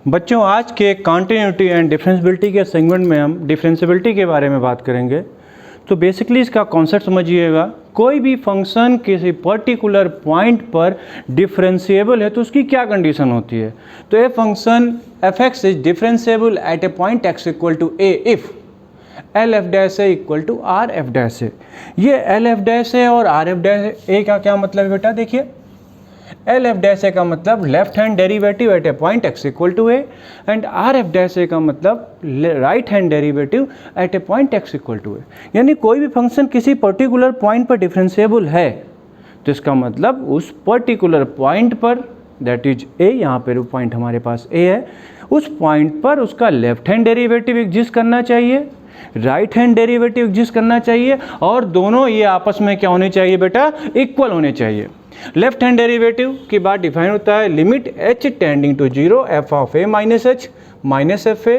बच्चों, आज के कॉन्टिन्यूटी एंड डिफरेंशियबिलिटी के सेगमेंट में हम डिफरेंशियबिलिटी के बारे में बात करेंगे। तो बेसिकली इसका कॉन्सेप्ट समझिएगा। कोई भी फंक्शन किसी पर्टिकुलर पॉइंट पर डिफरेंशिएबल है तो उसकी क्या कंडीशन होती है। तो a function f x is differentiable at a point x equal to a if L f dash a equal to R f dash a. ये एल एफ डैश ए और आर एफ डैश ए का क्या मतलब है बेटा? देखिए, L f dash a का मतलब left hand derivative at a point x equal to a and R f dash a का मतलब right hand derivative at a point x equal to a. यानी कोई भी फंक्शन किसी पर्टिकुलर पॉइंट पर differentiable है तो इसका मतलब उस पर्टिकुलर पॉइंट पर, दैट इज ए, यहाँ पर पॉइंट हमारे पास ए है, उस पॉइंट पर उसका लेफ्ट हैंड डेरिवेटिव एग्जिस्ट करना चाहिए, राइट हैंड डेरिवेटिव एग्जिस्ट करना चाहिए और दोनों ये आपस में क्या होने चाहिए बेटा? इक्वल होने चाहिए। लेफ्ट हैंड डेरिवेटिव की बात डिफाइन होता है limit h tending to 0 f of a minus h minus f a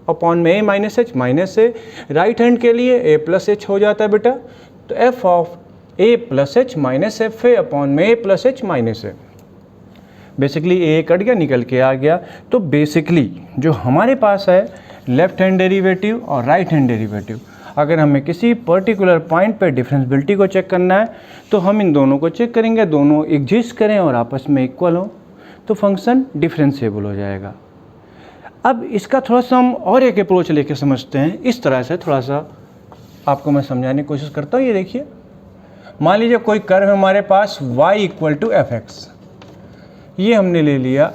upon में a minus h minus a. Right hand के लिए ए प्लस एच हो जाता है बेटा, तो F of A plus h minus f a upon में ए plus h minus ए। Basically ए cut गया, निकल के आ गया। तो बेसिकली जो हमारे पास है लेफ्ट हैंड डेरिवेटिव और राइट हैंड डेरिवेटिव, अगर हमें किसी पर्टिकुलर पॉइंट पर डिफरेंशियबिलिटी को चेक करना है तो हम इन दोनों को चेक करेंगे, दोनों एग्जिस्ट करें और आपस में इक्वल हो तो फंक्शन डिफरेंशिएबल हो जाएगा। अब इसका थोड़ा सा हम और एक अप्रोच लेके समझते हैं। इस तरह से थोड़ा सा आपको मैं समझाने की कोशिश करता हूँ। ये देखिए, मान लीजिए कोई कर्व है हमारे पास y equal to f x, ये हमने ले लिया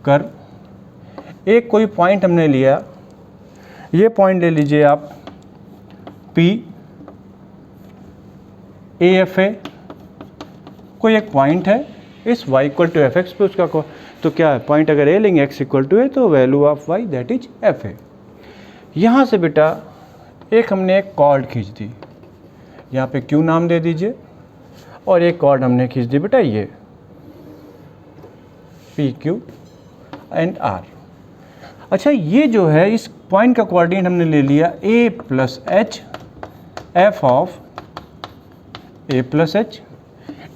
कर्व। एक कोई पॉइंट हमने लिया, ये पॉइंट ले लीजिए आप P ए एफ ए, कोई एक पॉइंट है इस y equal to f x पे, उसका तो क्या है पॉइंट अगर ए लेंगे x इक्वल टू ए तो value of y that is F A. यहाँ से बेटा एक हमने एक कॉर्ड खींच दी, यहाँ पे Q नाम दे दीजिए, और एक कॉर्ड हमने खींच दी बेटा ये पी क्यू एंड आर। अच्छा, ये जो है इस पॉइंट का कोऑर्डिनेट हमने ले लिया a plus H F of a plus H.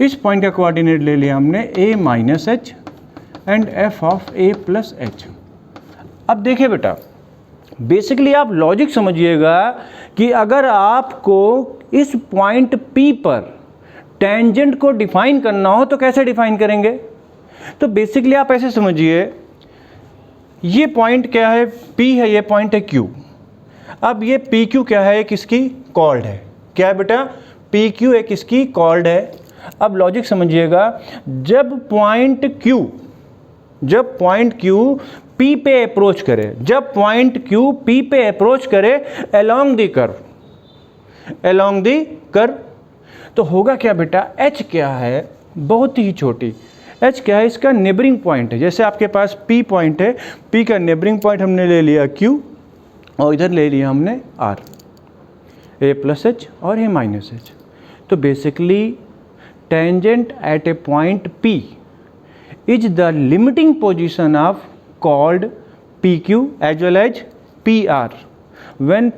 इस पॉइंट का कोऑर्डिनेट ले लिया हमने a minus H and f of a plus H. अब देखिए बेटा, बेसिकली आप लॉजिक समझिएगा कि अगर आपको इस पॉइंट P पर टेंजेंट को डिफाइन करना हो तो कैसे डिफाइन करेंगे? तो बेसिकली आप ऐसे समझिए, ये पॉइंट क्या है? P है, ये पॉइंट है Q। अब ये PQ क्या है? एक इसकी कॉर्ड है। क्या है बेटा? PQ एक इसकी कॉर्ड है। अब लॉजिक समझिएगा, जब पॉइंट Q P पे अप्रोच करे, जब पॉइंट Q P पे अप्रोच करे अलोंग द कर्व, तो होगा क्या बेटा? H क्या है? बहुत ही छोटी h क्या है? इसका नेबरिंग पॉइंट है। जैसे आपके पास P पॉइंट है, P का नेबरिंग पॉइंट हमने ले लिया Q और इधर ले लिया हमने R, a प्लस एच और a माइनस एच। तो basically tangent at a point P is the limiting position of chord PQ as well as PR when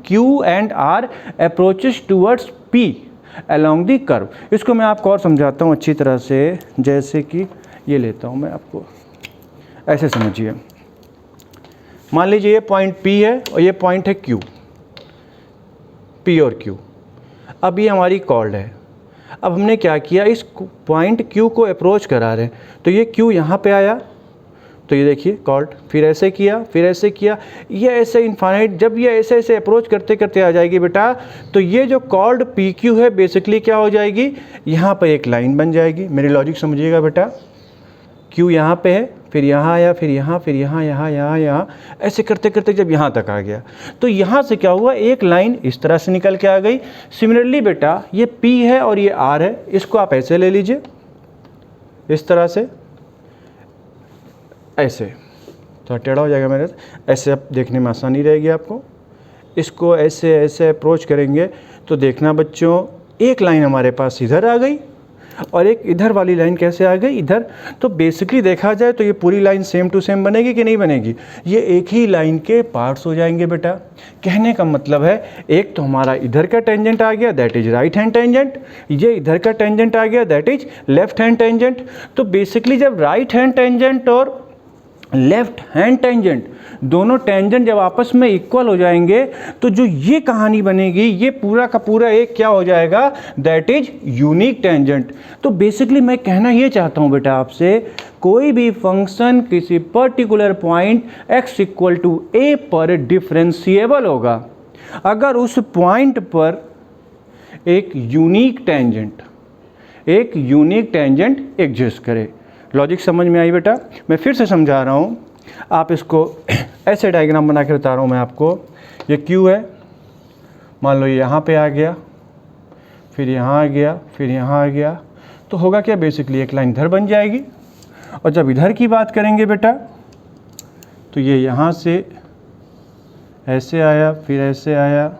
Q and R approaches towards P along the curve। इसको मैं आपको और समझाता हूँ अच्छी तरह से। जैसे कि ये लेता हूँ मैं आपको, ऐसे समझिए। मान लीजिए ये पॉइंट P है और ये पॉइंट है Q, P और Q। अब ये हमारी कॉर्ड है। अब हमने क्या किया, इस पॉइंट Q को अप्रोच करा रहे हैं, तो ये Q यहाँ पे आया, तो ये देखिए कॉर्ड, फिर ऐसे किया, फिर ऐसे किया, ये ऐसे इनफाइनाइट, जब ये ऐसे ऐसे अप्रोच करते करते आ जाएगी बेटा, तो ये जो कॉर्ड PQ है बेसिकली क्या हो जाएगी? यहाँ पर एक लाइन बन जाएगी। मेरी लॉजिक समझिएगा बेटा, Q यहाँ पे है, फिर यहाँ आया, फिर यहाँ, फिर यहाँ, यहाँ, ऐसे करते करते जब यहाँ तक आ गया तो यहाँ से क्या हुआ? एक लाइन इस तरह से निकल के आ गई। सिमिलरली बेटा ये P है और ये R है, इसको आप ऐसे ले लीजिए, इस तरह से, ऐसे थोड़ा टेढ़ा हो जाएगा मेरे, ऐसे अब देखने में आसानी रहेगी आपको। इसको ऐसे ऐसे अप्रोच करेंगे तो देखना बच्चों, एक लाइन हमारे पास इधर आ गई और एक इधर वाली लाइन कैसे आ गई इधर। तो बेसिकली देखा जाए तो ये पूरी लाइन सेम टू सेम बनेगी कि नहीं बनेगी, ये एक ही लाइन के पार्ट्स हो जाएंगे बेटा। कहने का मतलब है एक तो हमारा इधर का टेंजेंट आ गया that is right hand tangent, ये इधर का टेंजेंट आ गया that is left hand tangent. तो बेसिकली जब राइट हैंड टेंजेंट और लेफ्ट हैंड टेंजेंट दोनों टेंजेंट जब आपस में इक्वल हो जाएंगे तो जो ये कहानी बनेगी ये पूरा का पूरा एक क्या हो जाएगा, दैट इज यूनिक टेंजेंट। तो बेसिकली मैं कहना ये चाहता हूँ बेटा आपसे, कोई भी फंक्शन किसी particular point x equal to a पर डिफरेंशिएबल होगा अगर उस पॉइंट पर एक यूनिक टेंजेंट एग्जिस्ट करे। लॉजिक समझ में आई बेटा। मैं फिर से समझा रहा हूँ, आप इसको ऐसे डायग्राम बना के बता रहा हूँ मैं आपको। ये Q है, मान लो ये यहाँ पे आ गया, फिर यहाँ आ गया, फिर यहाँ आ गया, तो होगा क्या, बेसिकली एक लाइन इधर बन जाएगी। और जब इधर की बात करेंगे बेटा तो ये यहाँ से ऐसे आया, फिर ऐसे आया,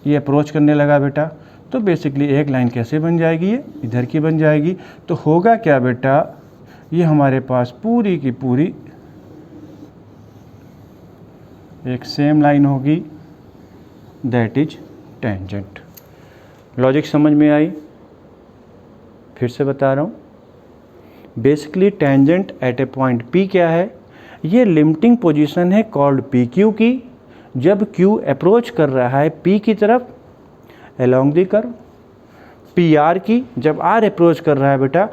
ये अप्रोच करने लगा बेटा। तो बेसिकली एक लाइन कैसे बन जाएगी, ये इधर की बन जाएगी। तो होगा क्या बेटा, ये हमारे पास पूरी की पूरी एक सेम लाइन होगी दैट इज टेंजेंट। लॉजिक समझ में आई। फिर से बता रहा हूँ, basically tangent at a point P क्या है, ये लिमिटिंग पोजीशन है कॉल्ड PQ की, जब Q अप्रोच कर रहा है P की तरफ अलोंग द कर्व, PR की जब R अप्रोच कर रहा है बेटा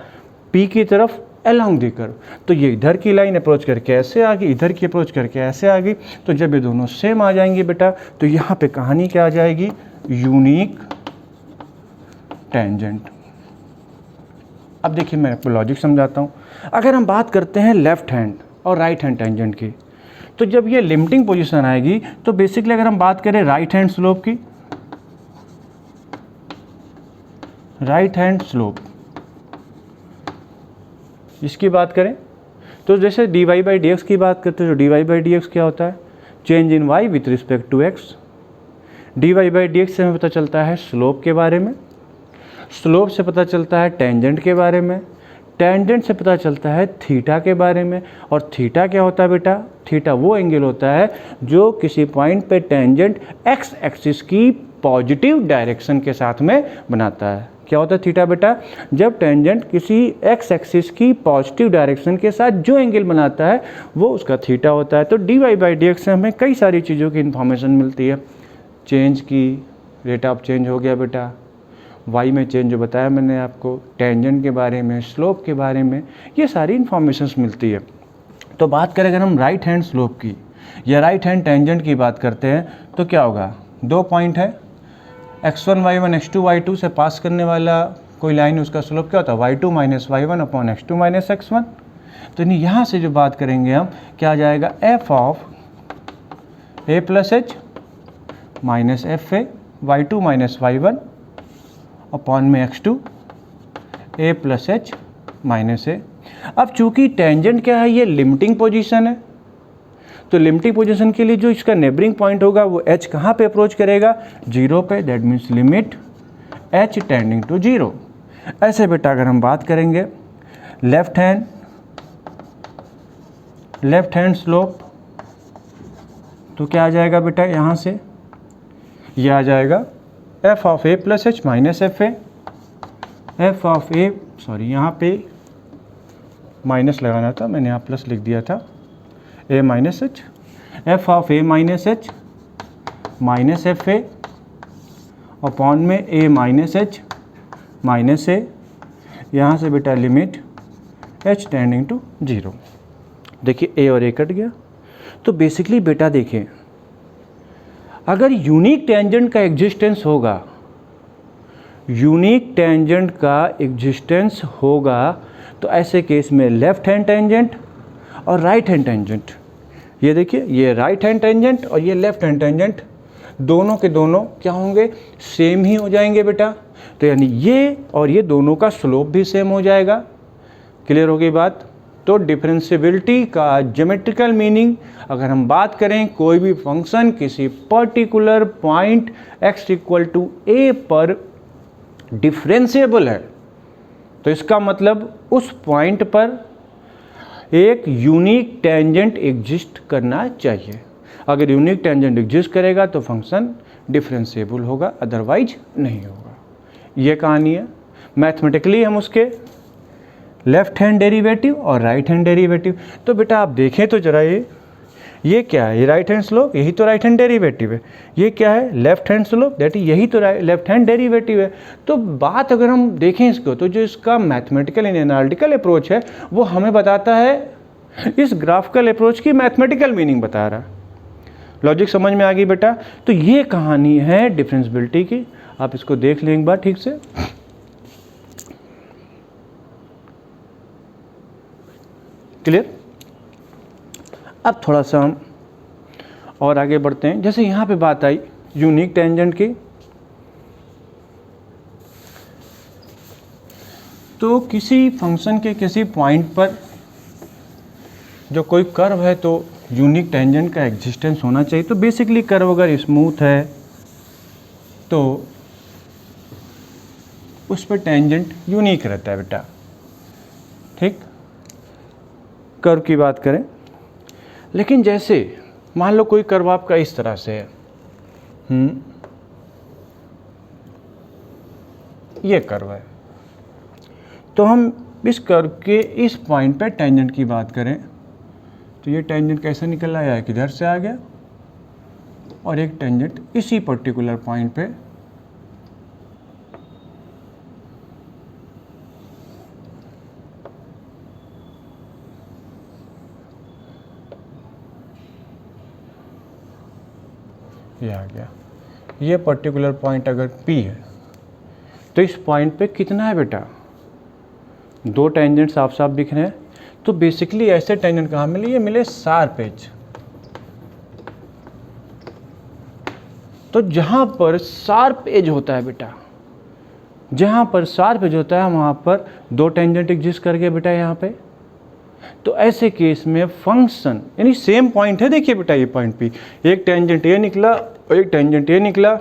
P की तरफ अलोंग द कर्व। तो ये इधर की लाइन अप्रोच करके ऐसे आ गई, इधर की अप्रोच करके ऐसे आ गई। तो जब ये दोनों सेम आ जाएंगे बेटा तो यहाँ पे कहानी क्या आ जाएगी, यूनिक टेंजेंट। अब देखिए मैं आपको लॉजिक समझाता हूँ। अगर हम बात करते हैं लेफ्ट हैंड और राइट हैंड टेंजेंट की, तो जब ये लिमिटिंग पोजीशन आएगी तो बेसिकली अगर हम बात करें राइट हैंड स्लोप की, राइट हैंड स्लोप इसकी बात करें तो जैसे dy बाई डी एक्स की बात करते हैं, तो dy बाई डी एक्स क्या होता है, change in y with respect to x। dy by d x से हमें पता चलता है स्लोप के बारे में, स्लोप से पता चलता है टेंजेंट के बारे में, टेंजेंट से पता चलता है थीटा के बारे में। और थीटा क्या होता है बेटा, थीटा वो एंगल होता है जो किसी पॉइंट पे टेंजेंट x एक्सिस की पॉजिटिव डायरेक्शन के साथ में बनाता है। क्या होता है थीटा बेटा, जब टेंजेंट किसी x एक्सिस की पॉजिटिव डायरेक्शन के साथ जो एंगल बनाता है वो उसका थीटा होता है। तो dy बाई डी एक्स से हमें कई सारी चीज़ों की इन्फॉर्मेशन मिलती है, चेंज की, रेट ऑफ चेंज हो गया बेटा, y में चेंज जो बताया मैंने आपको, टेंजेंट के बारे में, स्लोप के बारे में, ये सारी इन्फॉर्मेशन मिलती है। तो बात करें अगर हम राइट हैंड स्लोप की या राइट हैंड टेंजेंट की बात करते हैं तो क्या होगा, दो पॉइंट है x1 y1 x2 y2 से पास करने वाला कोई लाइन, उसका स्लोप क्या होता है y2 minus y1 upon x2 minus x1। तो यहाँ से जो बात करेंगे हम, क्या आ जाएगा, f of a plus h minus f a y2 minus y1 upon में x2 a plus h minus a. अब चूंकि टेंजेंट क्या है, ये लिमिटिंग पोजीशन है, तो लिमिटिंग पोजीशन के लिए जो इसका नेबरिंग पॉइंट होगा वो h कहाँ पे अप्रोच करेगा, 0 पे, that means limit h tending to 0। ऐसे बेटा अगर हम बात करेंगे लेफ्ट हैंड स्लोप, तो क्या आ जाएगा बेटा, यहाँ से ये आ जाएगा f of a plus h minus f A, F of a, sorry यहाँ पे माइनस लगाना था, मैंने यहाँ प्लस लिख दिया था, a minus H, F of a minus h minus f a upon में a माइनस एच माइनस ए, यहाँ से बेटा लिमिट h टेंडिंग टू 0। देखिए a और a कट गया। तो बेसिकली बेटा देखिए, अगर यूनिक टेंजेंट का एग्जिस्टेंस होगा, यूनिक टेंजेंट का एग्जिस्टेंस होगा तो ऐसे केस में लेफ्ट हैंड टेंजेंट और राइट हैंड टेंजेंट, ये देखिए ये राइट हैंड टेंजेंट और ये लेफ्ट हैंड टेंजेंट, दोनों के दोनों क्या होंगे, सेम ही हो जाएंगे बेटा। तो यानी ये और ये दोनों का स्लोप भी सेम हो जाएगा। क्लियर हो गई बात। तो डिफरेंशिएबिलिटी का ज्योमेट्रिकल मीनिंग, अगर हम बात करें कोई भी फंक्शन किसी particular point x equal to a पर डिफरेंशिएबल है, तो इसका मतलब उस पॉइंट पर एक यूनिक टेंजेंट एग्जिस्ट करना चाहिए। अगर यूनिक टेंजेंट एग्जिस्ट करेगा तो फंक्शन डिफरेंशिएबल होगा, अदरवाइज नहीं होगा। ये कहानी है। मैथमेटिकली हम उसके लेफ्ट हैंड डेरिवेटिव और राइट हैंड डेरिवेटिव, तो बेटा आप देखें तो जरा ये क्या है, ये राइट हैंड स्लोप, यही तो राइट हैंड डेरिवेटिव है। ये क्या है, left hand slope, that is यही तो लेफ्ट हैंड डेरिवेटिव है। तो बात अगर हम देखें इसको, तो जो इसका मैथमेटिकल एंड एनालिटिकल अप्रोच है वो हमें बताता है इस ग्राफिकल अप्रोच की मैथमेटिकल मीनिंग बता रहा है। लॉजिक समझ में आ गई बेटा। तो ये कहानी है डिफरेंशिएबिलिटी की। आप इसको देख लें एक बार ठीक से। क्लियर। अब थोड़ा सा हम और आगे बढ़ते हैं। जैसे यहाँ पे बात आई यूनिक टेंजेंट की, तो किसी फंक्शन के किसी पॉइंट पर जो कोई कर्व है तो यूनिक टेंजेंट का एग्जिस्टेंस होना चाहिए। तो बेसिकली कर्व अगर स्मूथ है तो उस पर टेंजेंट यूनिक रहता है बेटा। ठीक, कर्व की बात करें, लेकिन जैसे मान लो कोई कर्व आपका इस तरह से है, ये कर्व है, तो हम इस कर्व के इस पॉइंट पे टेंजेंट की बात करें तो ये टेंजेंट कैसे निकल आया है, किधर से आ गया, और एक टेंजेंट इसी पर्टिकुलर पॉइंट पे ये आ गया। ये पर्टिकुलर पॉइंट अगर P है तो इस पॉइंट पे कितना है बेटा, दो टेंजेंट साफ साफ दिख रहे हैं। तो बेसिकली ऐसे टेंजेंट कहाँ मिले, ये मिले शार्प एज। तो जहाँ पर शार्प एज होता है बेटा, जहाँ पर शार्प एज होता है वहाँ पर दो टेंजेंट एग्जिस्ट कर गए बेटा यहाँ पे। तो ऐसे केस में फंक्शन यानी सेम पॉइंट है, देखिए बेटा ये पॉइंट P, एक टेंजेंट ये निकला और एक टेंजेंट ये निकला।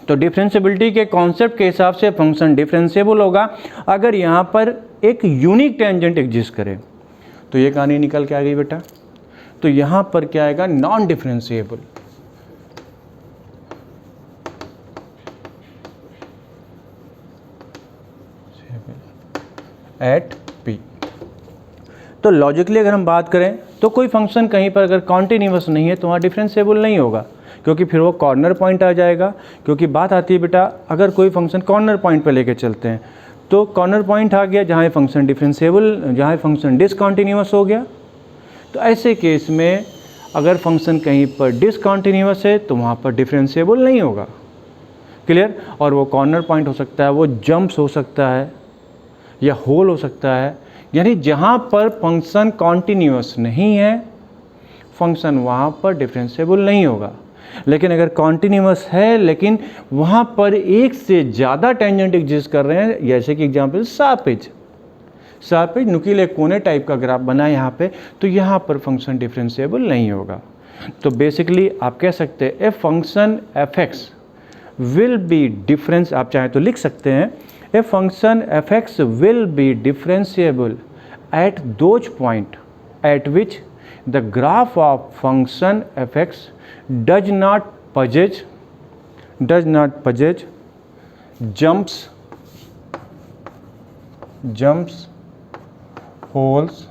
तो डिफरेंशिएबिलिटी के कॉन्सेप्ट के हिसाब से फंक्शन डिफरेंशिएबल होगा अगर यहाँ पर एक यूनिक टेंजेंट एग्जिस्ट करे। तो ये कहानी निकल के आ गई बेटा। तो यहाँ पर क्या आएगा, नॉन डिफरेंशिएबल। At P। तो लॉजिकली अगर हम बात करें तो कोई फंक्शन कहीं पर अगर कॉन्टिन्यूअस नहीं है तो वहाँ डिफरेंशिएबल नहीं होगा, क्योंकि फिर वो कॉर्नर पॉइंट आ जाएगा। क्योंकि बात आती है बेटा, अगर कोई फंक्शन कॉर्नर पॉइंट पर लेके चलते हैं तो कॉर्नर पॉइंट आ गया जहाँ फंक्शन डिफरेंशिएबल, जहाँ फंक्शन डिसकॉन्टिन्यूअस हो गया। तो ऐसे केस में अगर फंक्शन कहीं पर डिसकॉन्टिन्यूअस है तो वहाँ पर डिफरेंशिएबल नहीं होगा। क्लियर। और वो कॉर्नर पॉइंट हो सकता है, वो जंप्स हो सकता है, या होल हो सकता है। यानी जहाँ पर फंक्शन कॉन्टिन्यूअस नहीं है फंक्शन वहाँ पर डिफरेंशिएबल नहीं होगा। लेकिन अगर कॉन्टिन्यूअस है लेकिन वहाँ पर एक से ज़्यादा टेंजेंट एग्जिस्ट कर रहे हैं, जैसे कि एग्जांपल शार्प एज नुकीले कोने टाइप का ग्राफ बना है यहाँ पे, तो यहाँ पर फंक्शन डिफरेंशिएबल नहीं होगा। तो बेसिकली आप कह सकते हैं ए function f x will be difference, आप चाहें तो लिख सकते हैं a function f(x) will be differentiable at those point at which the graph of function f(x) does not possess jumps, holes,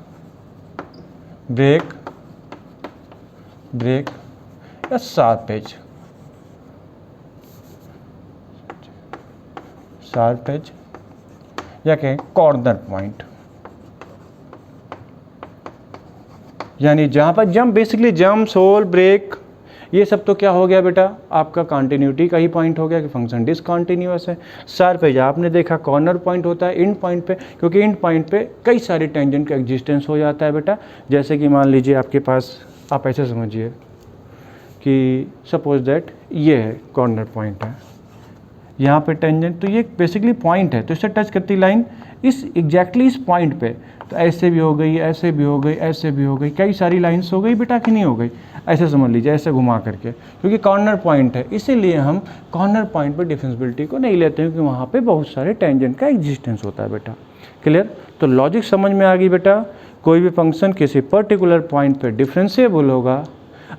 break या शार्प एज या कहें कॉर्नर पॉइंट, यानी जहाँ पर जंप, बेसिकली जंप्स, होल, ब्रेक, ये सब तो क्या हो गया बेटा, आपका कॉन्टिन्यूटी का ही पॉइंट हो गया कि फंक्शन डिसकॉन्टिन्यूअस है। शार्प एज आपने देखा कॉर्नर पॉइंट होता है इंड पॉइंट पे, क्योंकि इंड पॉइंट पे कई सारे टेंजेंट का एग्जिस्टेंस हो जाता है बेटा। जैसे कि मान लीजिए आपके पास, आप ऐसे समझिए कि सपोज दैट ये है कॉर्नर पॉइंट है, यहाँ पे टेंजेंट, तो ये बेसिकली पॉइंट है, तो इससे टच करती लाइन इस एग्जैक्टली इस पॉइंट पे, तो ऐसे भी हो गई, ऐसे भी हो गई, ऐसे भी हो गई, कई सारी लाइंस हो गई बेटा कि नहीं हो गई, ऐसे समझ लीजिए, ऐसे घुमा करके, क्योंकि कॉर्नर पॉइंट है, इसीलिए हम कॉर्नर पॉइंट पर डिफरेंशियबिलिटी को नहीं लेते हैं, क्योंकि वहाँ पे बहुत सारे टेंजेंट का एग्जिस्टेंस होता है बेटा। क्लियर? तो लॉजिक समझ में आ गई बेटा। कोई भी फंक्शन किसी पर्टिकुलर पॉइंट पर डिफरेंशिएबल होगा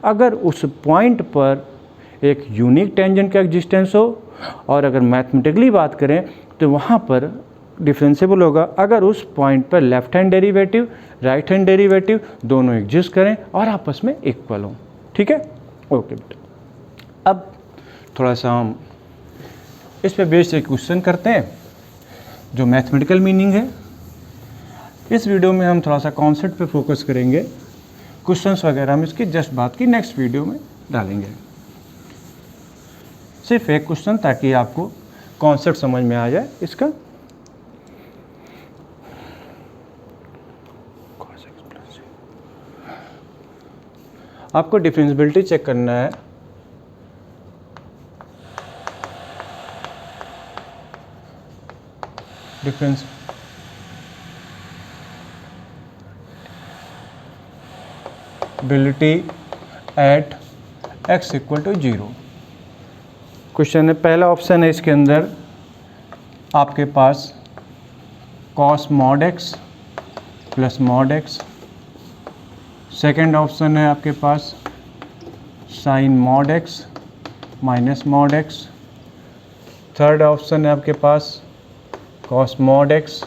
अगर उस पॉइंट पर एक यूनिक टेंजेंट का एग्जिस्टेंस हो, और अगर मैथमेटिकली बात करें तो वहाँ पर डिफरेंशिएबल होगा अगर उस पॉइंट पर left hand derivative, right hand derivative दोनों एग्जिस्ट करें और आपस में इक्वल हों। ठीक है? ओके बेटा। अब थोड़ा सा हम इस पे बेस्ड एक क्वेश्चन करते हैं जो मैथमेटिकल मीनिंग है। इस वीडियो में हम थोड़ा सा कॉन्सेप्ट पे फोकस करेंगे, क्वेश्चंस वगैरह हम इसकी जस्ट बात की नेक्स्ट वीडियो में डालेंगे। सिर्फ एक क्वेश्चन ताकि आपको कॉन्सेप्ट समझ में आ जाए इसका। आपको डिफरेंशियबिलिटी चेक करना है। Differentiability at x equal to 0। Question है, पहला ऑप्शन है इसके अंदर आपके पास cos mod x plus mod x, second option है आपके पास sin mod x minus mod x, third option है आपके पास cos mod x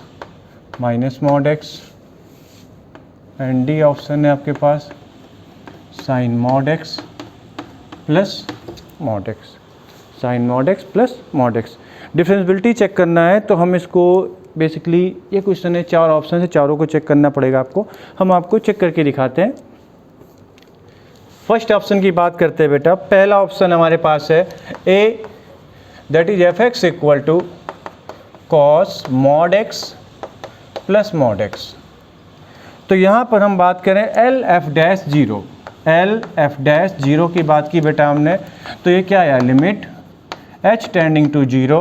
minus mod x, and d option है आपके पास sin mod x plus mod x, sin mod x plus mod x। Differentiability check करना है तो हम इसको बेसिकली, ये क्वेश्चन है, चार ऑप्शन है, चारों को चेक करना पड़ेगा आपको। हम आपको चेक करके दिखाते हैं। फर्स्ट ऑप्शन की बात करते हैं बेटा। पहला ऑप्शन हमारे पास है A, that is f x equal to cos mod x plus mod x. तो यहाँ पर हम बात करें L f dash zero, L f dash zero की बात की बेटा हमने, तो ये क्या है, limit h tending to zero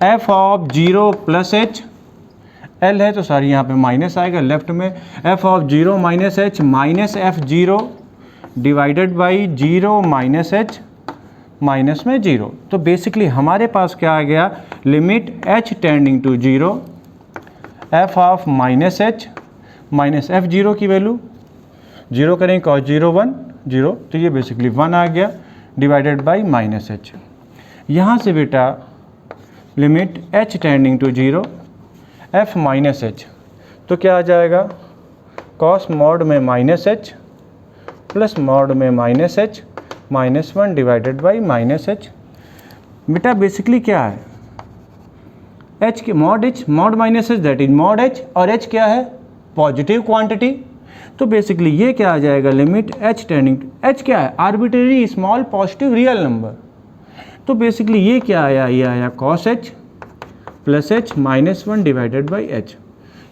f of zero plus h, L है तो सारी यहाँ पे माइनस आएगा लेफ्ट में, f of zero minus h minus f zero divided by zero minus h minus में जीरो। तो बेसिकली हमारे पास क्या आ गया, limit h tending to zero f of minus h minus f zero की वैल्यू जीरो करेंगे कॉस जीरो वन जीरो, तो ये बेसिकली वन आ गया डिवाइडेड बाई माइनस एच। यहाँ से बेटा limit h tending to zero f minus h, तो क्या आ जाएगा, कॉस मॉड में माइनस एच प्लस मॉड में minus h minus one divided by minus h. बेटा बेसिकली क्या है, एच के mod h, mod minus h that is mod h, और एच क्या है, पॉजिटिव क्वांटिटी। तो बेसिकली ये क्या आ जाएगा, लिमिट एच टेंडिंग, एच क्या है, arbitrary small positive real number. तो बेसिकली ये क्या आया, ये आया cos h plus h minus one divided by H.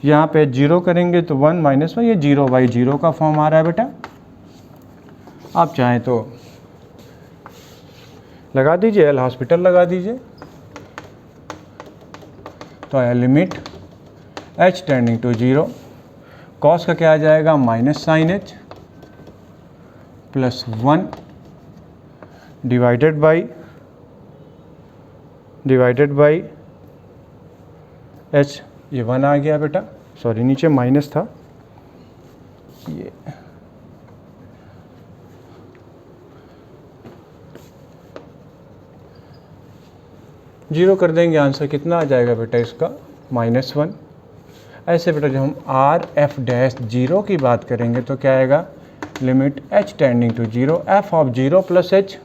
यहाँ पे जीरो करेंगे तो वन माइनस वन, ये जीरो बाई जीरो का फॉर्म आ रहा है बेटा। आप चाहें तो लगा दीजिए, एल हॉस्पिटल लगा दीजिए, तो आया limit h tending to zero, cos का क्या आ जाएगा, minus sine h plus one divided by h, ये वन आ गया बेटा, सॉरी नीचे माइनस था, ये जीरो कर देंगे, आंसर कितना आ जाएगा बेटा इसका, माइनस वन। ऐसे बेटा जब हम आर एफ डैश जीरो की बात करेंगे तो क्या आएगा, limit h tending to zero f of zero plus h,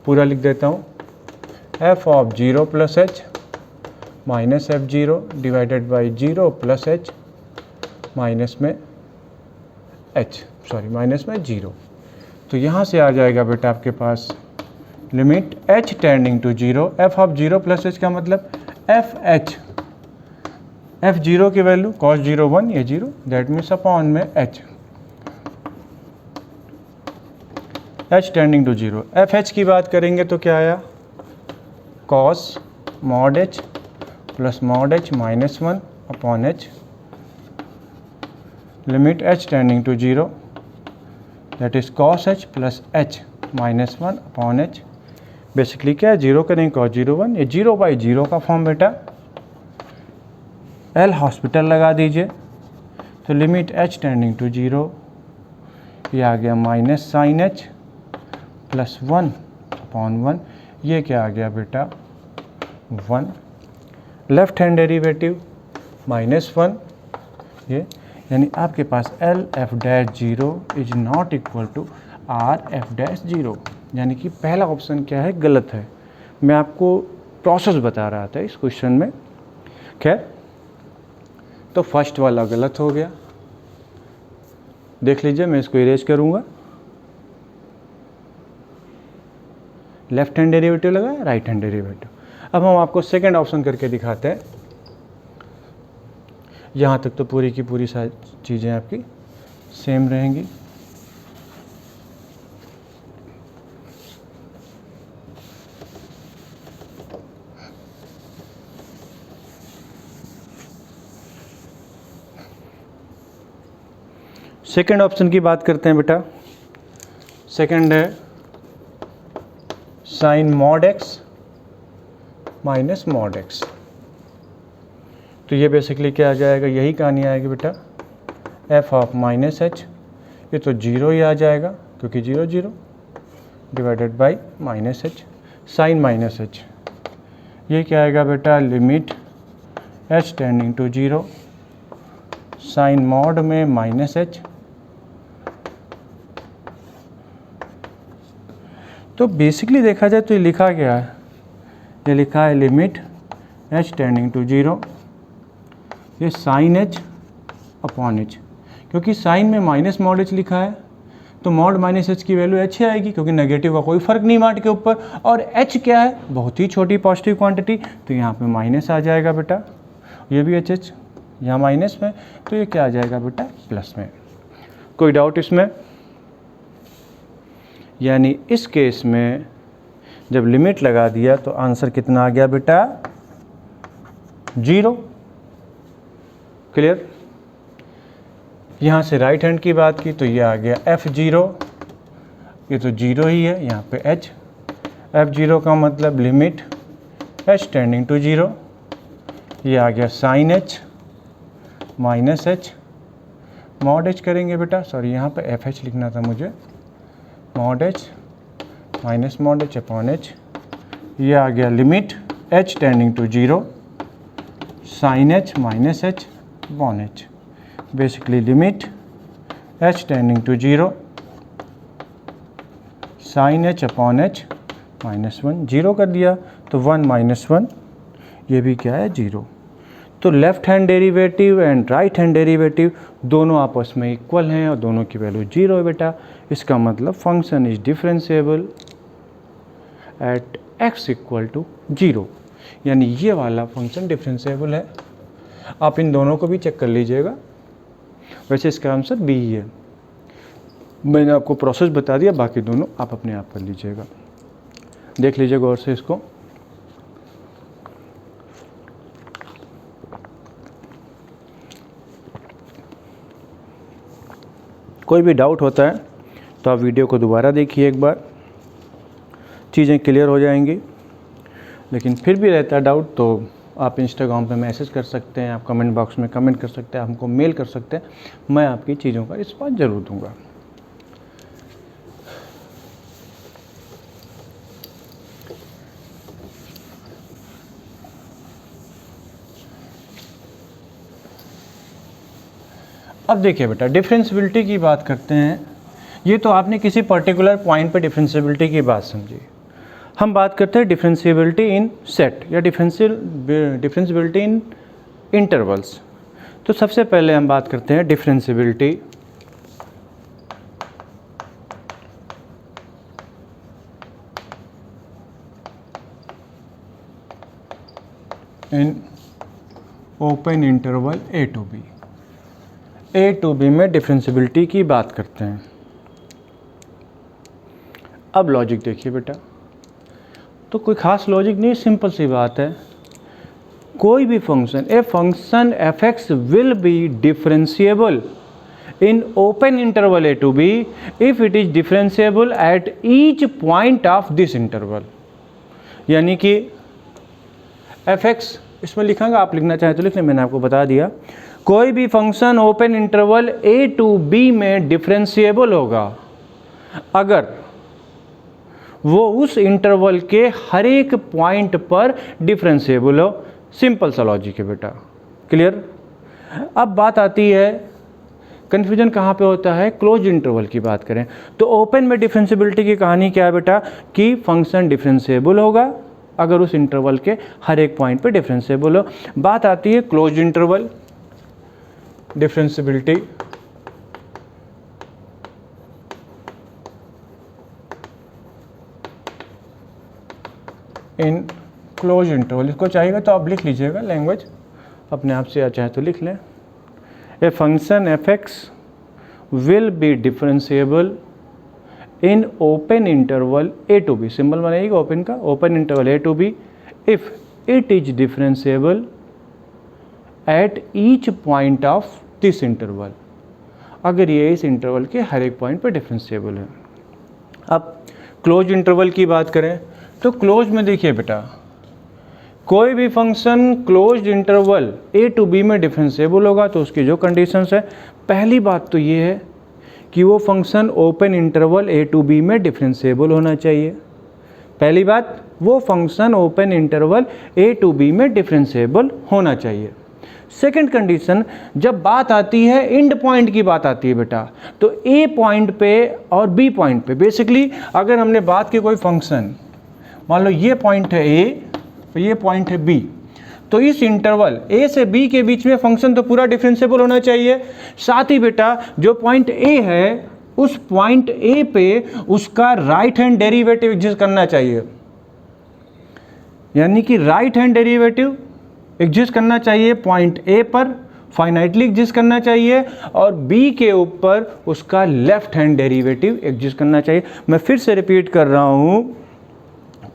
पूरा लिख देता हूँ, f of zero plus h minus f zero divided by zero plus h minus में एच, सॉरी माइनस में जीरो। तो यहाँ से आ जाएगा बेटा आपके पास limit h tending to zero f of zero plus h का मतलब एफ एच, एफ जीरो की वैल्यू कॉस जीरो वन, ये जीरो, दैट मीन्स अपॉन में h, h tending to zero. F h की बात करेंगे तो क्या आया, cos mod h plus mod h minus one upon h, limit h tending to 0 that is cos h plus h minus 1 upon h. Basically क्या है, 0 करेंगे cos 0 1, ये 0/0 का फॉर्म बेटा। एल हॉस्पिटल लगा दीजिए, तो लिमिट एच टेंडिंग टू 0, ये आ गया minus sine h plus 1 upon 1, ये क्या आ गया बेटा 1। लेफ्ट हैंड डेरिवेटिव -1, ये यानी आपके पास L f dash 0 is not equal to R f dash 0, यानी कि पहला ऑप्शन क्या है, गलत है। मैं आपको प्रोसेस बता रहा था इस क्वेश्चन में। खैर, तो फर्स्ट वाला गलत हो गया, देख लीजिए, मैं इसको इरेज करूँगा। लेफ्ट हैंड डेरिवेटिव लगा, राइट हैंड डेरिवेटिव। अब हम आपको सेकंड ऑप्शन करके दिखाते हैं। यहाँ तक तो पूरी की पूरी सारी चीज़ें आपकी सेम रहेंगी। सेकंड ऑप्शन की बात करते हैं बेटा। सेकंड है sine mod x minus mod x. तो ये बेसिकली क्या आ जाएगा, यही कहानी आएगी बेटा, एफ ऑफ माइनस एच, ये तो 0 ही आ जाएगा क्योंकि 0 0 divided by minus h sine minus h. ये क्या आएगा बेटा, limit h tending to 0 sine mod में माइनस एच। तो बेसिकली देखा जाए तो ये लिखा गया है, ये लिखा है लिमिट एच टेंडिंग टू 0, ये साइन एच अपॉन एच, क्योंकि साइन में माइनस मॉड एच लिखा है तो मॉड माइनस एच की वैल्यू एच ही आएगी, क्योंकि नेगेटिव का कोई फर्क नहीं मॉड के ऊपर। और एच क्या है, बहुत ही छोटी पॉजिटिव क्वांटिटी, तो यहाँ पे माइनस आ जाएगा बेटा, ये भी एच एच यहाँ माइनस में, तो ये क्या आ जाएगा बेटा प्लस में। कोई डाउट इसमें? यानी इस केस में जब लिमिट लगा दिया तो आंसर कितना आ गया बेटा, 0। क्लियर? यहाँ से राइट हैंड की बात की तो ये आ गया f0, ये तो 0 ही है, यहाँ पे h, f0 का मतलब लिमिट h टेंडिंग टू 0, ये आ गया sine h minus h, mod h करेंगे बेटा, सॉरी यहाँ पे fh लिखना था मुझे, mod h minus mod h upon h, ये आ गया limit h tending to 0 sine h minus h upon h। Basically limit h tending to 0 sine h upon h -1, 0 कर दिया तो 1 -1, ये भी क्या है 0। तो left hand derivative and right hand derivative दोनों आपस में इक्वल हैं और दोनों की वैल्यू 0 है बेटा। इसका मतलब function is differentiable at x equal to 0, यानी ये वाला फंक्शन डिफरेंशिएबल है। आप इन दोनों को भी चेक कर लीजिएगा, वैसे इसका आंसर बी ही है। मैंने आपको प्रोसेस बता दिया, बाकी दोनों आप अपने आप कर लीजिएगा, देख लीजिएगा गौर से इसको। कोई भी डाउट होता है तो आप वीडियो को दोबारा देखिए एक बार, चीज़ें क्लियर हो जाएंगी। लेकिन फिर भी रहता है डाउट तो आप इंस्टाग्राम पे मैसेज कर सकते हैं, आप कमेंट बॉक्स में कमेंट कर सकते हैं, हमको मेल कर सकते हैं, मैं आपकी चीज़ों का रिस्पॉन्स ज़रूर दूंगा। अब देखिए बेटा, डिफरेंशियबिलिटी की बात करते हैं। ये तो आपने किसी पर्टिकुलर पॉइंट पे डिफरेंशियबिलिटी की बात समझी। हम बात करते हैं डिफरेंशियबिलिटी इन सेट या डिफरेंशियबिलिटी इन इंटरवल्स। तो सबसे पहले हम बात करते हैं differentiability in open interval a to b में डिफरेंशियबिलिटी की बात करते हैं। अब लॉजिक देखिए बेटा, तो कोई ख़ास लॉजिक नहीं, सिंपल सी बात है। कोई भी function, A function f x will be differentiable in open interval a to b if it is differentiable at each point of this interval। यानी कि fx इसमें लिखांगा, आप लिखना चाहें तो लिख लें, मैंने आपको बता दिया। कोई भी function open interval a to b में डिफरेंशिएबल होगा अगर वो उस इंटरवल के हर एक पॉइंट पर डिफरेंशिएबल हो। सिंपल सा लॉजिक है बेटा, क्लियर। अब बात आती है कन्फ्यूजन कहाँ पे होता है, क्लोज इंटरवल की बात करें तो ओपन में डिफरेंशिएबिलिटी की कहानी क्या है बेटा कि फंक्शन डिफरेंशिएबल होगा अगर उस इंटरवल के हर एक पॉइंट पे डिफरेंशिएबल हो। बात आती है close interval differentiability. In close interval, इसको चाहिएगा तो आप लिख लीजिएगा, लैंग्वेज अपने आप से या चाहे तो लिख लें। A function fx will be differentiable in open interval a to b, symbol बनाइएगा ओपन का, open interval a to b if it is differentiable at each point of this interval, अगर ये इस इंटरवल के हर एक पॉइंट पर differentiable है। अब क्लोज इंटरवल की बात करें तो क्लोज में देखिए बेटा, कोई भी function closed interval a to b में डिफरेंशिएबल होगा तो उसकी जो कंडीशंस है, पहली बात तो ये है कि वो function open interval a to b में डिफरेंशिएबल होना चाहिए। पहली बात, वो function open interval a to b में डिफरेंशिएबल होना चाहिए। सेकंड कंडीशन, जब बात आती है एंड पॉइंट की बात आती है बेटा, तो a पॉइंट पे और b पॉइंट पे, बेसिकली अगर हमने बात की कोई फंक्शन, मान लो ये पॉइंट है a तो ये पॉइंट है b, तो इस इंटरवल a से b के बीच में फंक्शन तो पूरा डिफरेंशिएबल होना चाहिए। साथ ही बेटा जो पॉइंट a है उस पॉइंट a पे उसका राइट हैंड डेरिवेटिव एग्जिस्ट करना चाहिए, यानी कि राइट हैंड डेरिवेटिव एग्जिस्ट करना चाहिए पॉइंट a पर, फाइनाइटली एग्जिस्ट करना चाहिए, और b के ऊपर उसका लेफ्ट हैंड डेरिवेटिव एग्जिस्ट करना चाहिए। मैं फिर से रिपीट कर रहा हूँ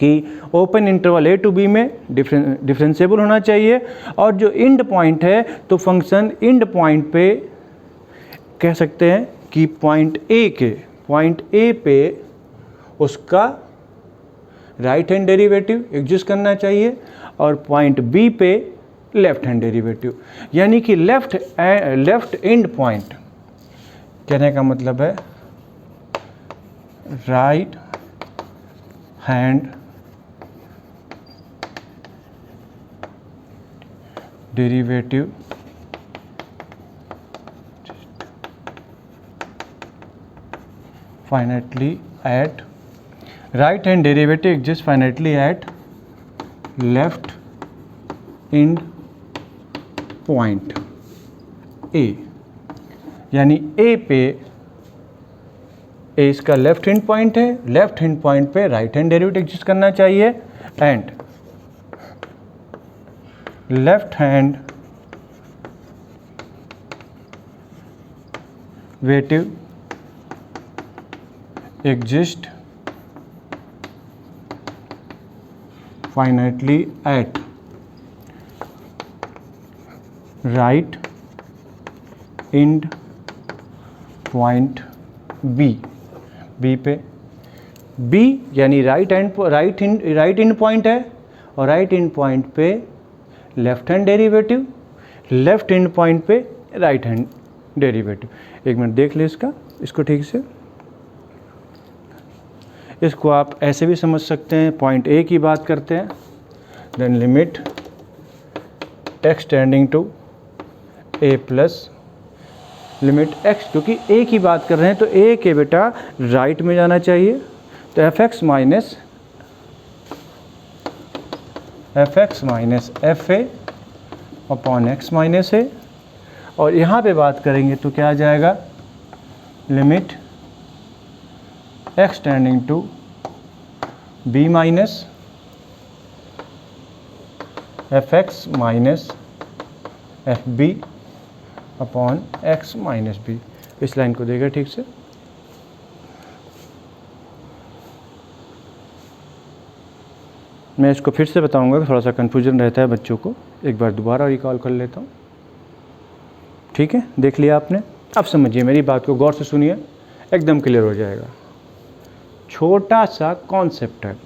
कि open interval a to b में डिफरेंशिएबल होना चाहिए, और जो एंड पॉइंट है तो फंक्शन एंड पॉइंट पे कह सकते हैं कि पॉइंट a पे उसका राइट हैंड डेरिवेटिव एग्जिस्ट करना चाहिए और पॉइंट b पे लेफ्ट हैंड डेरिवेटिव, यानी कि लेफ्ट एंड पॉइंट कहने का मतलब है right hand derivative finitely at right hand derivative exists finitely at left end point A, यानी A पे A इसका लेफ्ट हैंड पॉइंट है, लेफ्ट हैंड पॉइंट पे राइट हैंड डेरिवेटिव एग्जिस्ट करना चाहिए, and left hand derivative exist finitely at right end point B पे B यानी right and point है, और राइट एंड पॉइंट पे left hand derivative, left hand point पे right hand derivative. एक minute देख ले इसको ठीक से। इसको आप ऐसे भी समझ सकते हैं, पॉइंट ए की बात करते हैं, then limit x tending to a plus limit x, क्योंकि ए की बात कर रहे हैं तो ए के बेटा राइट में जाना चाहिए, तो f x minus f a upon x minus a, और यहाँ पे बात करेंगे तो क्या आ जाएगा, limit x tending to b minus f x minus f b upon x minus b. इस लाइन को देखिए ठीक से। मैं इसको फिर से बताऊंगा, थोड़ा सा कन्फ्यूजन रहता है बच्चों को, एक बार दोबारा रिकॉल कर लेता हूँ। ठीक है, देख लिया आपने। अब समझिए मेरी बात को, गौर से सुनिए, एकदम क्लियर हो जाएगा। छोटा सा कॉन्सेप्ट है,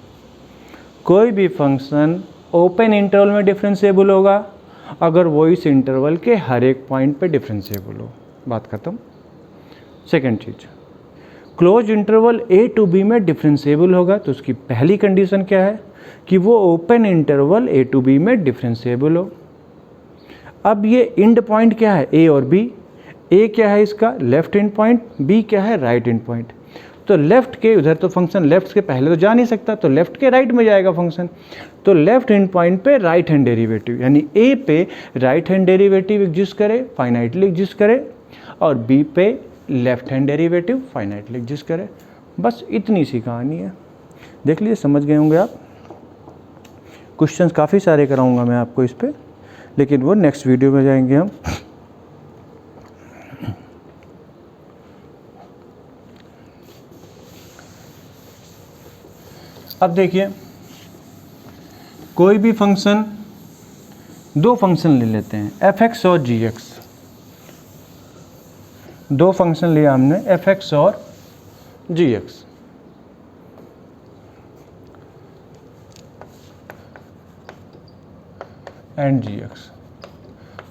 कोई भी फंक्शन ओपन इंटरवल में डिफरेंशिएबल होगा अगर वो इस इंटरवल के हर एक पॉइंट पे डिफरेंशिएबल हो। बात खत्म। सेकेंड चीज़, close interval a to b में डिफरेंशिएबल होगा, तो उसकी पहली कंडीशन क्या है कि वो open interval a to b में डिफरेंशिएबल हो। अब ये एंड पॉइंट क्या है, a और b। a क्या है इसका लेफ्ट एंड पॉइंट, b क्या है राइट एंड पॉइंट। तो लेफ्ट के उधर तो फंक्शन लेफ्ट के पहले तो जा नहीं सकता, तो लेफ्ट के राइट में जाएगा फंक्शन। तो लेफ्ट हैंड पॉइंट पे राइट हैंड डेरिवेटिव, यानी ए पे राइट हैंड डेरिवेटिव एग्जिस्ट करे, फाइनाइटली एग्जिस्ट करे, और बी पे left hand derivative finitely exist करे। बस इतनी सी कहानी है। देख लीजिए, समझ गए होंगे आप। क्वेश्चंस काफ़ी सारे कराऊंगा मैं आपको इस पर, लेकिन वो नेक्स्ट वीडियो में जाएंगे हम। अब देखिए, कोई भी फंक्शन, दो फंक्शन ले लेते हैं f(x) और g(x). दो फंक्शन लिया हमने f(x) और g(x). And g(x).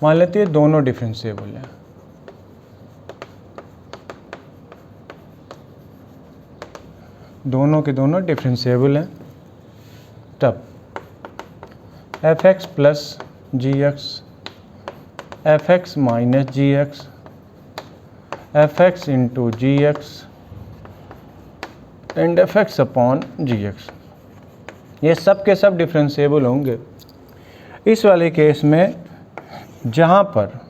मान लेते हैं दोनों डिफरेंशिएबल हैं। दोनों के दोनों डिफरेंशिएबल हैं, तब f(x) plus g(x), f(x) minus g(x), f(x) into g(x) and f(x) upon g(x), ये सब के सब डिफरेंशिएबल होंगे। इस वाले केस में जहाँ पर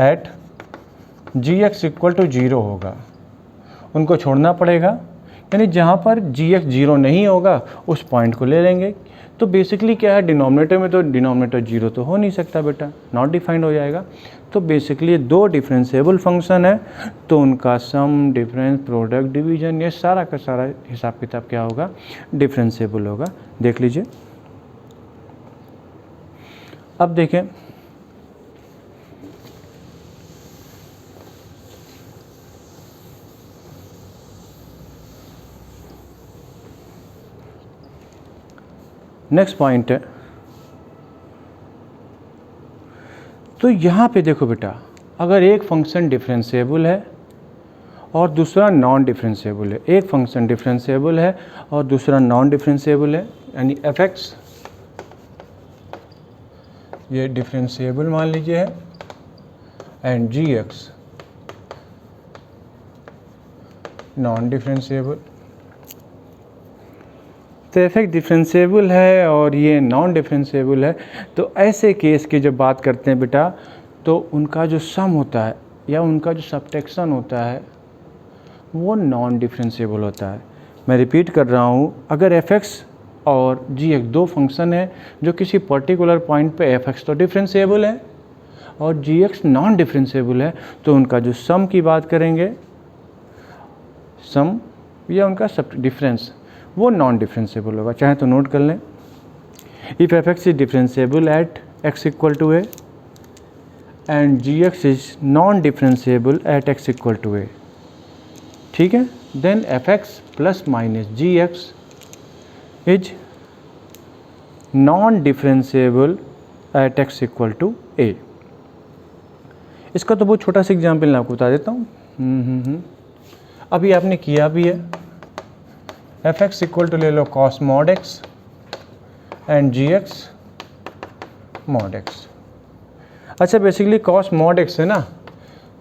एट g(x) इक्वल टू 0 होगा उनको छोड़ना पड़ेगा, यानी जहाँ पर g(x) 0 नहीं होगा उस पॉइंट को ले लेंगे। तो बेसिकली क्या है, डिनोमिनेटर में तो डिनोमिनेटर 0 तो हो नहीं सकता बेटा, नॉट डिफाइंड हो जाएगा। तो बेसिकली दो डिफरेंशिएबल फंक्शन है, तो उनका सम, डिफरेंस, प्रोडक्ट, डिवीजन, ये सारा का सारा हिसाब किताब क्या होगा, डिफरेंशिएबल होगा। देख लीजिए। अब देखें, नेक्स्ट पॉइंट है, तो यहाँ पे देखो बेटा, अगर एक फंक्शन डिफरेंशिएबल है और दूसरा नॉन डिफरेंशिएबल है, एक फंक्शन डिफरेंशिएबल है और दूसरा नॉन डिफरेंशिएबल है, यानी f(x) ये डिफरेंशिएबल मान लीजिए है, एंड g(x) नॉन डिफरेंशिएबल। तो f(x) डिफरेंशिएबल है और ये नॉन डिफरेंशिएबल है, तो ऐसे केस की जब बात करते हैं बेटा, तो उनका जो सम होता है या उनका जो सब्ट्रैक्शन होता है वो नॉन डिफरेंशिएबल होता है। मैं रिपीट कर रहा हूँ, अगर f(x) और g(x) दो फंक्शन है जो किसी पर्टिकुलर पॉइंट पे f(x) तो डिफरेंशिएबल है और g(x) नॉन डिफरेंशिएबल है, तो उनका जो सम की बात करेंगे, सम या उनका सब डिफरेंस, वो नॉन डिफरेंशिएबल होगा। चाहे तो नोट कर लें, if f(x) is differentiable at x equal to a and g(x) is non differentiable at x equal to a, ठीक है, then f(x) plus minus g(x) is non differentiable at x equal to a। इसका तो बहुत छोटा सा example मैं आपको बता देता हूँ। अभी आपने किया भी है, f(x) इक्वल टू ले लो cos mod x and g(x) mod x। अच्छा, बेसिकली cos mod x है ना,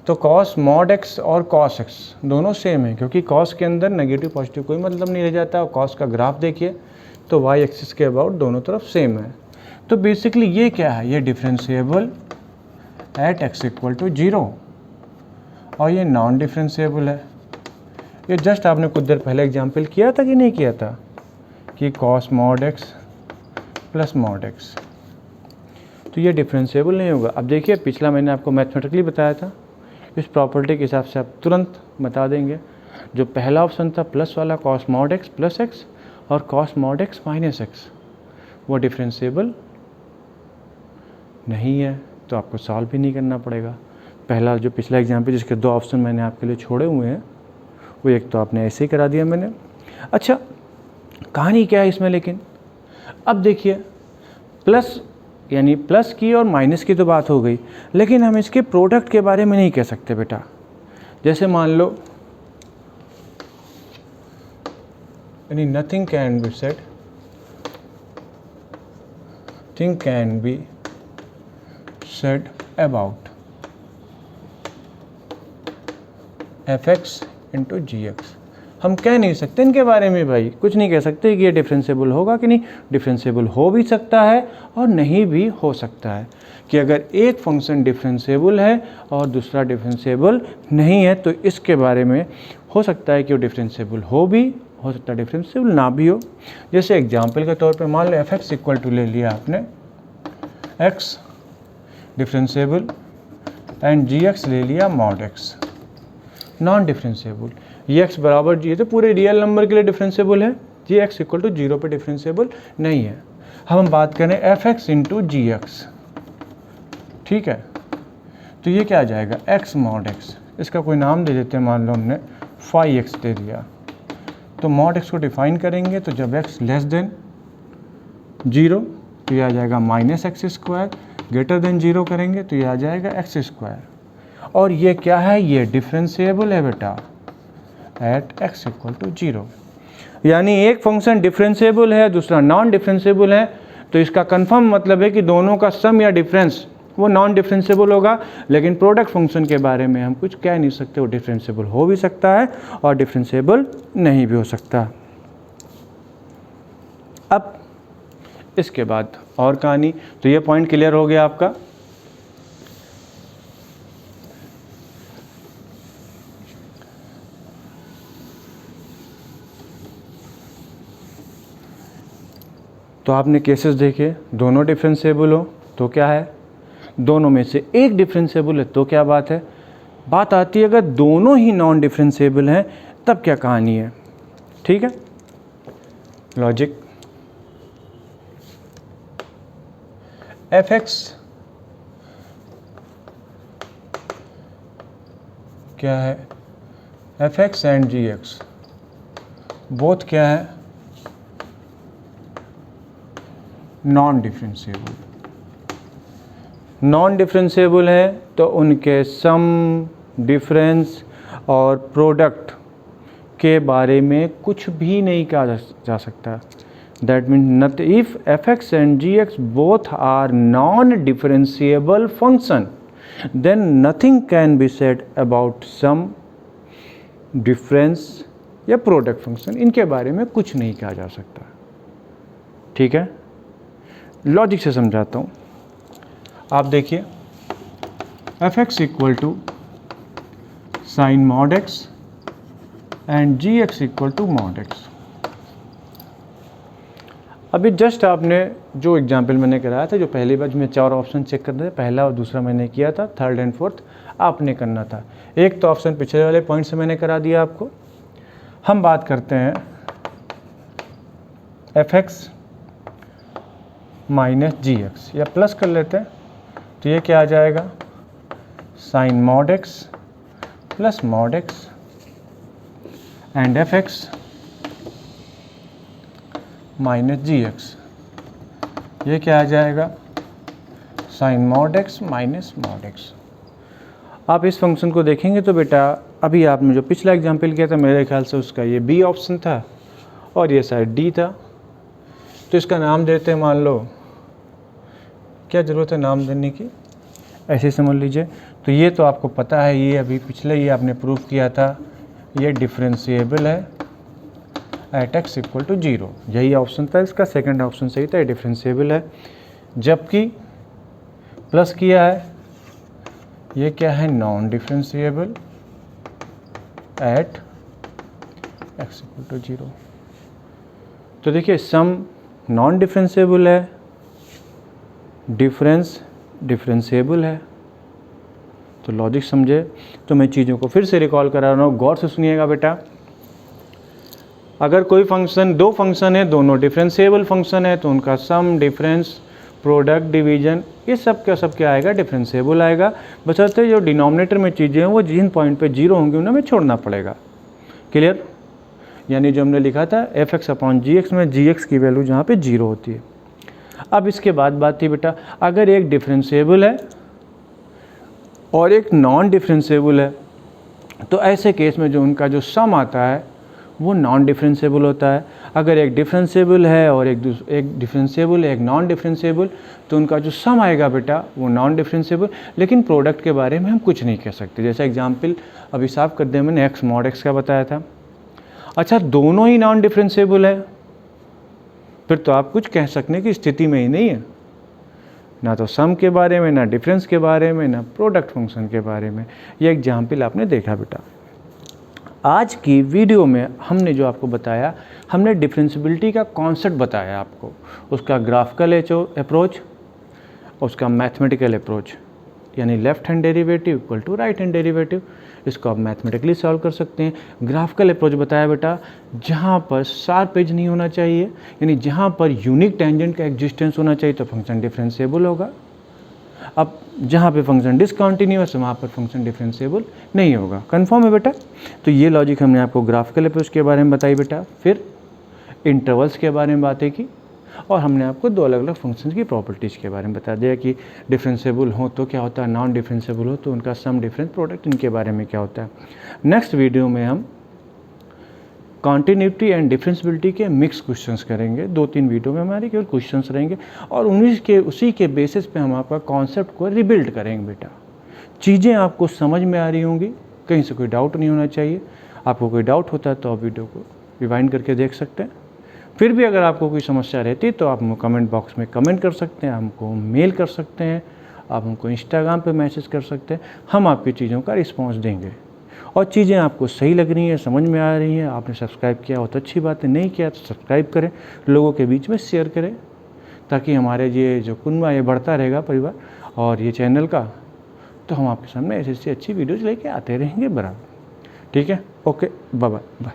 तो cos mod x और cos x दोनों सेम है, क्योंकि cos के अंदर नेगेटिव पॉजिटिव कोई मतलब नहीं रह जाता। और cos का ग्राफ देखिए तो y एक्सिस के अबाउट दोनों तरफ सेम है। तो बेसिकली ये क्या है, ये differentiable at x equal to 0 और ये नॉन डिफरेंशिएबल है। ये जस्ट आपने कुछ देर पहले एग्जाम्पल किया था कि नहीं किया था, कि cos mod x plus mod x, तो ये डिफरेंशिएबल नहीं होगा। अब देखिए, पिछला मैंने आपको मैथमेटिकली बताया था, इस प्रॉपर्टी के हिसाब से आप तुरंत बता देंगे। जो पहला ऑप्शन था प्लस वाला cos mod x plus x, और cos mod x minus x वो डिफरेंशिएबल नहीं है, तो आपको सॉल्व भी नहीं करना पड़ेगा। पहला जो पिछला एग्जाम्पल जिसके 2 ऑप्शन मैंने आपके लिए छोड़े हुए हैं वो एक तो आपने ऐसे ही करा दिया मैंने। अच्छा, कहानी क्या है इसमें, लेकिन अब देखिए प्लस यानी प्लस की और माइनस की तो बात हो गई, लेकिन हम इसके प्रोडक्ट के बारे में नहीं कह सकते बेटा। जैसे मान लो यानी nothing can be said, thing can be said about fx into g x. हम कह नहीं सकते इनके बारे में भाई, कुछ नहीं कह सकते कि ये डिफरेंशिएबल होगा कि नहीं। डिफरेंशिएबल हो भी सकता है और नहीं भी हो सकता है, कि अगर एक फंक्शन डिफरेंशिएबल है और दूसरा डिफरेंशिएबल नहीं है तो इसके बारे में हो सकता है कि वो डिफरेंशिएबल हो भी, हो सकता है डिफरेंशिएबल ना भी हो। जैसे एग्जाम्पल के तौर पे मान लो fx इक्वल टू ले लिया आपने x डिफरेंशिएबल एंड gx ले लिया मॉड x नॉन डिफरेंशिएबल। ये x बराबर जी, तो पूरे रियल नंबर के लिए डिफरेंशिएबल है, जी x इक्वल टू 0 पे डिफरेंशिएबल नहीं है। हम बात करें fx इंटू जी एक्स, ठीक है, तो ये क्या आ जाएगा x मॉड x। इसका कोई नाम दे देते हैं, मान लो हमने फाई x दे दिया, तो मॉड x को डिफाइन करेंगे तो जब x लेस देन 0 तो ये आ जाएगा minus x square, greater than 0 करेंगे तो ये आ जाएगा एक्स स्क्वायर। और ये क्या है, ये डिफरेंशिएबल है बेटा एट x इक्वल टू 0। यानी एक फंक्शन डिफरेंशिएबल है दूसरा नॉन डिफरेंशिएबल है, तो इसका कंफर्म मतलब है कि दोनों का सम या डिफरेंस वो नॉन डिफरेंशिएबल होगा। लेकिन प्रोडक्ट फंक्शन के बारे में हम कुछ कह नहीं सकते, वो डिफरेंशिएबल हो भी सकता है और डिफरेंशिएबल नहीं भी हो सकता। अब इसके बाद और कहानी, तो ये पॉइंट क्लियर हो गया आपका। तो आपने केसेस देखे, दोनों डिफरेंशिएबल हो तो क्या है, दोनों में से एक डिफरेंशिएबल है तो क्या बात है। बात आती है अगर दोनों ही नॉन डिफरेंशिएबल हैं तब क्या कहानी है, ठीक है। लॉजिक fx क्या है, fx एंड gx बोथ क्या है, नॉन डिफरेंशिएबल। नॉन डिफरेंशिएबल है तो उनके सम, डिफरेंस और प्रोडक्ट के बारे में कुछ भी नहीं कहा जा सकता। That means not if fx and gx both are non differentiable function then nothing can be said about sum, difference या प्रोडक्ट फंक्शन, इनके बारे में कुछ नहीं कहा जा सकता, ठीक है। लॉजिक से समझाता हूँ, आप देखिए fx equal to sine mod x and gx equal to mod x। अभी जस्ट आपने जो एग्जाम्पल मैंने कराया था, जो पहली बार में 4 ऑप्शन चेक कर रहे थे, पहला और दूसरा मैंने किया था, थर्ड एंड फोर्थ आपने करना था। एक तो ऑप्शन पिछले वाले पॉइंट से मैंने करा दिया आपको। हम बात करते हैं fx माइनस gx, या प्लस कर लेते हैं, तो ये क्या आ जाएगा sine mod x plus mod x and fx minus gx, ये क्या आ जाएगा sine mod x minus mod x। आप इस फंक्शन को देखेंगे तो बेटा अभी आपने जो पिछला एग्जाम्पल किया था मेरे ख्याल से उसका ये बी ऑप्शन था और ये शायद डी था, तो इसका नाम देते हैं, मान लो क्या ज़रूरत है नाम देने की, ऐसे समझ लीजिए। तो ये तो आपको पता है, ये अभी पिछले ये आपने प्रूफ किया था, ये डिफरेंशिएबल है एट x इक्वल टू 0, यही ऑप्शन था इसका, सेकंड ऑप्शन सही था, ये डिफरेंशिएबल है। जबकि प्लस किया है, ये क्या है non differentiable at x equal to 0। तो देखिए सम नॉन डिफरेंशिएबल है, डिफरेंस डिफरेंशिएबल है। तो लॉजिक समझे तो मैं चीज़ों को फिर से रिकॉल करा रहा हूँ, गौर से सुनिएगा बेटा। अगर कोई फंक्शन, दो फंक्शन है, दोनों डिफरेंशिएबल फंक्शन है, तो उनका सम, डिफरेंस, प्रोडक्ट, डिवीजन, ये सब क्या आएगा, डिफरेंशिएबल आएगा। बशर्ते जो डिनोमिनेटर में चीज़ें हैं वो जिन पॉइंट पे जीरो होंगी उन्हें हमें छोड़ना पड़ेगा। क्लियर? यानी जो हमने लिखा था f(x/gx) में gx की वैल्यू जहाँ पे जीरो होती है। अब इसके बाद बात थी बेटा, अगर एक डिफरेंशिएबल है और एक नॉन डिफरेंशिएबल है, तो ऐसे केस में जो उनका जो सम आता है वो नॉन डिफरेंशिएबल होता है। अगर एक डिफरेंशिएबल है और एक डिफरेंशिएबल है, एक नॉन डिफरेंशिएबल, तो उनका जो सम आएगा बेटा वो नॉन डिफरेंशिएबल। लेकिन प्रोडक्ट के बारे में हम कुछ नहीं कह सकते। जैसा एग्जांपल अभी साफ कर दिया मैंने, x mod x का बताया था। अच्छा, दोनों ही नॉन डिफरेंशिएबल है, फिर तो आप कुछ कह सकने की स्थिति में ही नहीं है, ना तो सम के बारे में, ना डिफरेंस के बारे में, ना प्रोडक्ट फंक्शन के बारे में। ये एग्जाम्पल आपने देखा बेटा। आज की वीडियो में हमने जो आपको बताया, हमने डिफरेंशियबिलिटी का कॉन्सेप्ट बताया आपको, उसका ग्राफिकल अप्रोच, उसका मैथमेटिकल अप्रोच, यानी left hand derivative equal to right hand derivative. इसको आप मैथमेटिकली सॉल्व कर सकते हैं। ग्राफिकल अप्रोच बताया बेटा, जहाँ पर शार्प एज नहीं होना चाहिए, यानी जहाँ पर यूनिक टेंजेंट का एग्जिस्टेंस होना चाहिए तो फंक्शन डिफरेंशिएबल होगा। अब जहाँ पे फंक्शन डिसकंटिन्यूअस है वहाँ पर फंक्शन डिफरेंशिएबल नहीं होगा। कन्फर्म है बेटा? तो ये लॉजिक हमने आपको ग्राफिकल अप्रोच के बारे में बताई बेटा। फिर इंटरवल्स के बारे में बातें की, और हमने आपको दो अलग अलग फंक्शंस की प्रॉपर्टीज़ के बारे में बता दिया कि डिफरेंशिएबल हो तो क्या होता है, नॉन डिफरेंशिएबल हो तो उनका सम, डिफरेंस, प्रोडक्ट, इनके बारे में क्या होता है। नेक्स्ट वीडियो में हम कॉन्टिन्यूटी एंड डिफरेंशियबिलिटी के मिक्स क्वेश्चंस करेंगे। 2-3 वीडियो में हमारे केवल क्वेश्चंस रहेंगे, और उसी के बेसिस पे हम आपका कॉन्सेप्ट को रिबिल्ड करेंगे बेटा। चीज़ें आपको समझ में आ रही होंगी, कहीं से कोई डाउट नहीं होना चाहिए। आपको कोई डाउट होता है तो आप वीडियो को रिवाइंड करके देख सकते हैं। फिर भी अगर आपको कोई समस्या रहती है तो आप हमको कमेंट बॉक्स में कमेंट कर सकते हैं, हमको मेल कर सकते हैं, आप हमको इंस्टाग्राम पे मैसेज कर सकते हैं। हम आपकी चीज़ों का रिस्पॉन्स देंगे। और चीज़ें आपको सही लग रही हैं, समझ में आ रही हैं, आपने सब्सक्राइब किया हो तो अच्छी बात है, नहीं किया तो सब्सक्राइब करें, लोगों के बीच में शेयर करें, ताकि हमारे ये जो कुनबा ये बढ़ता रहेगा परिवार और ये चैनल का, तो हम आपके सामने ऐसी अच्छी वीडियोज़ लेके आते रहेंगे बराबर। ठीक है? Okay, bye bye.